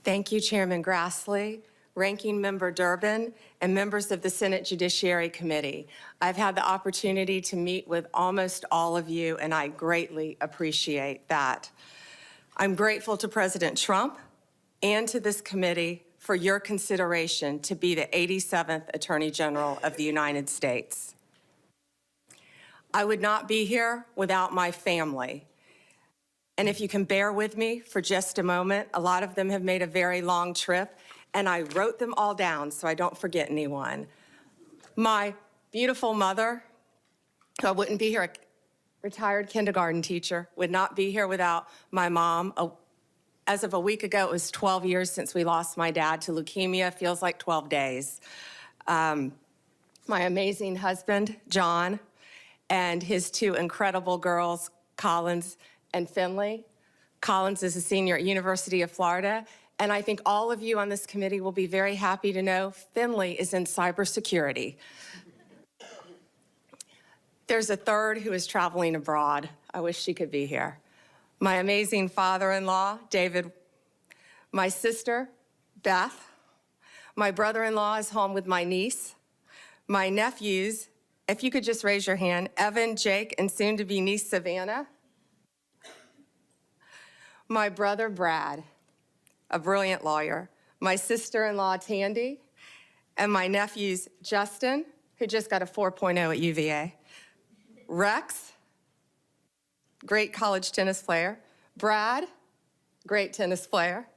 Thank you, Chairman Grassley, Ranking Member Durbin, and members of the Senate Judiciary Committee. I've had the opportunity to meet with almost all of you, and I greatly appreciate that. I'm grateful to President Trump and to this committee for your consideration to be the 87th Attorney General of the United States. I would not be here without my family. And if you can bear with me for just a moment, a lot of them have made a very long trip, and I wrote them all down so I don't forget anyone. My beautiful mother, who I wouldn't be here, a retired kindergarten teacher, would not be here without my mom. As of a week ago, it was 12 years since we lost my dad to leukemia. Feels like 12 days. My amazing husband, John, and his two incredible girls, Collins and Finley. Collins is a senior at University of Florida, and I think all of you on this committee will be very happy to know Finley is in cybersecurity. There's a third who is traveling abroad. I wish she could be here. My amazing father-in-law, David, my sister, Beth, my brother-in-law is home with my niece, my nephews, if you could just raise your hand, Evan, Jake, and soon-to-be niece, Savannah. My brother, Brad, a brilliant lawyer, my sister-in-law, Tandy, and my nephews, Justin, who just got a 4.0 at UVA, Rex, great college tennis player, Brad, great tennis player.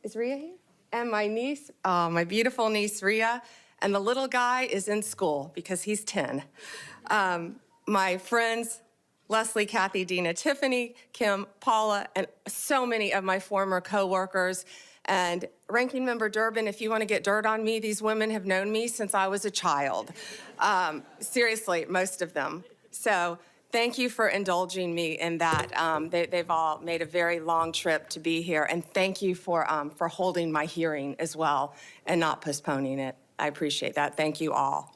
Is Rhea here? And my niece, my beautiful niece, Rhea, and the little guy is in school because he's 10. My friends, Leslie, Kathy, Dina, Tiffany, Kim, Paula, and so many of my former coworkers. And Ranking Member Durbin, if you want to get dirt on me, these women have known me since I was a child. Seriously, most of them. So thank you for indulging me in that. They've all made a very long trip to be here. And thank you for holding my hearing as well and not postponing it. I appreciate that. Thank you all.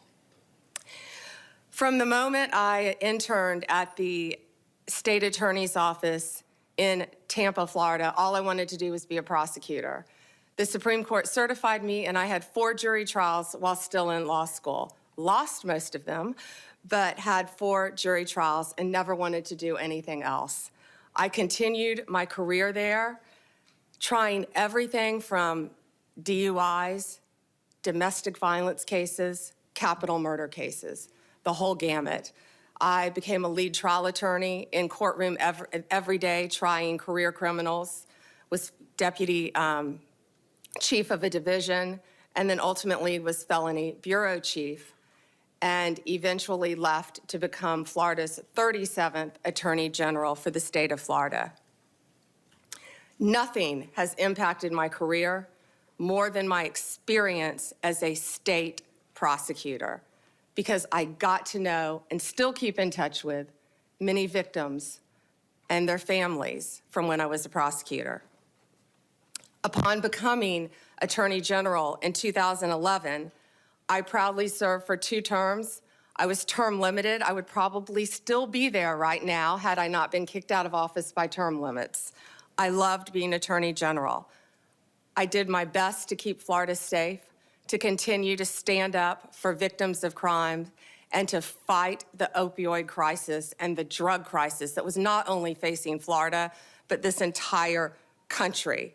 From the moment I interned at the state attorney's office in Tampa, Florida, all I wanted to do was be a prosecutor. The Supreme Court certified me, and I had 4 jury trials while still in law school. Lost most of them, but had 4 jury trials and never wanted to do anything else. I continued my career there, trying everything from DUIs, domestic violence cases, capital murder cases, the whole gamut. I became a lead trial attorney in courtroom every day, trying career criminals, was deputy chief of a division, and then ultimately was felony bureau chief, and eventually left to become Florida's 37th Attorney General for the state of Florida. Nothing has impacted my career more than my experience as a state prosecutor, because I got to know and still keep in touch with many victims and their families from when I was a prosecutor. Upon becoming Attorney General in 2011, I proudly served for 2 terms. I was term limited. I would probably still be there right now had I not been kicked out of office by term limits. I loved being Attorney General. I did my best to keep Florida safe, to continue to stand up for victims of crime, and to fight the opioid crisis and the drug crisis that was not only facing Florida, but this entire country.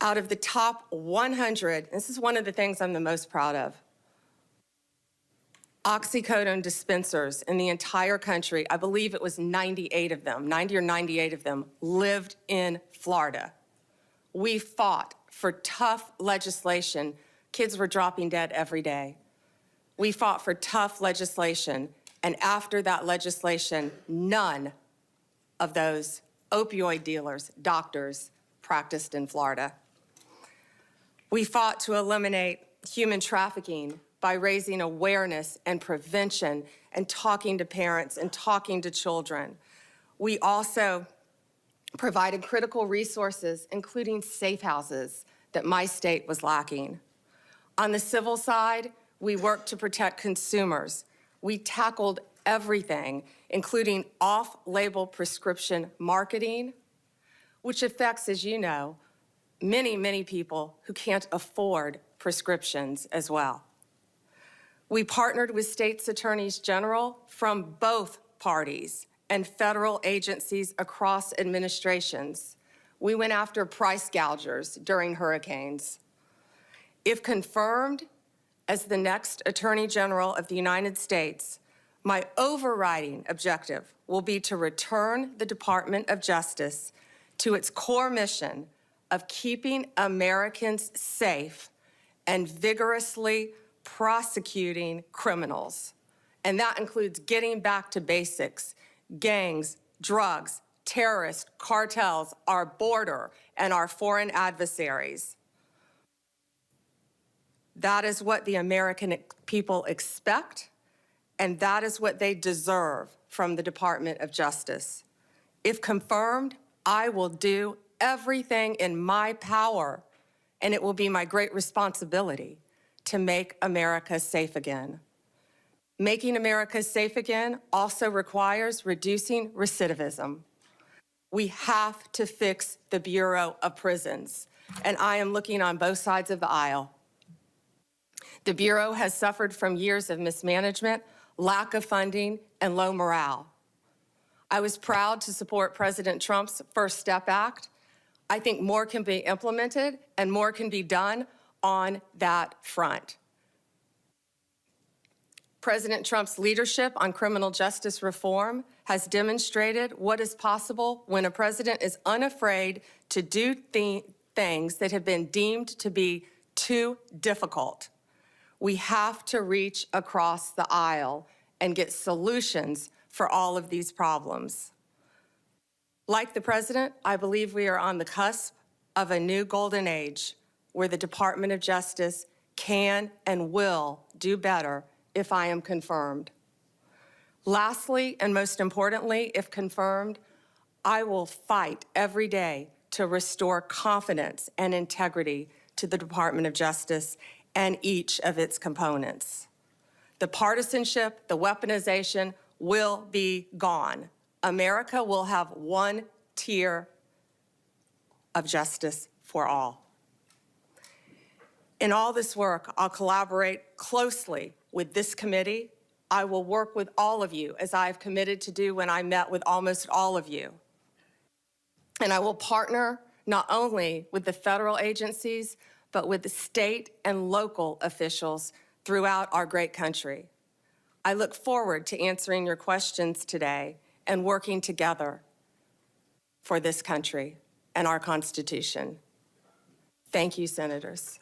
Out of the top 100, this is one of the things I'm the most proud of, oxycodone dispensers in the entire country, I believe it was 98 of them, 90 or 98 of them, lived in Florida. We fought for tough legislation. Kids were dropping dead every day. We fought for tough legislation, and after that legislation, none of those opioid dealers, doctors, practiced in Florida. We fought to eliminate human trafficking by raising awareness and prevention and talking to parents and talking to children. We also provided critical resources, including safe houses, that my state was lacking. On the civil side, we worked to protect consumers. We tackled everything, including off-label prescription marketing, which affects, as you know, many people who can't afford prescriptions as well. We partnered with states' attorneys general from both parties and federal agencies across administrations. We went after price gougers during hurricanes. If confirmed as the next Attorney General of the United States, my overriding objective will be to return the Department of Justice to its core mission of keeping Americans safe and vigorously prosecuting criminals. And that includes getting back to basics: gangs, drugs, terrorists, cartels, our border, and our foreign adversaries. That is what the American people expect, and that is what they deserve from the Department of Justice. If confirmed, I will do everything in my power, and it will be my great responsibility to make America safe again. Making America safe again also requires reducing recidivism. We have to fix the Bureau of Prisons, and I am looking on both sides of the aisle. The Bureau has suffered from years of mismanagement, lack of funding, and low morale. I was proud to support President Trump's First Step Act. I think more can be implemented and more can be done on that front. President Trump's leadership on criminal justice reform has demonstrated what is possible when a president is unafraid to do things that have been deemed to be too difficult. We have to reach across the aisle and get solutions for all of these problems. Like the president, I believe we are on the cusp of a new golden age where the Department of Justice can and will do better if I am confirmed. Lastly, and most importantly, if confirmed, I will fight every day to restore confidence and integrity to the Department of Justice and each of its components. The partisanship, the weaponization will be gone. America will have one tier of justice for all. In all this work, I'll collaborate closely with this committee. I will work with all of you, as I've committed to do when I met with almost all of you. And I will partner not only with the federal agencies, but with the state and local officials throughout our great country. I look forward to answering your questions today and working together for this country and our Constitution. Thank you, Senators.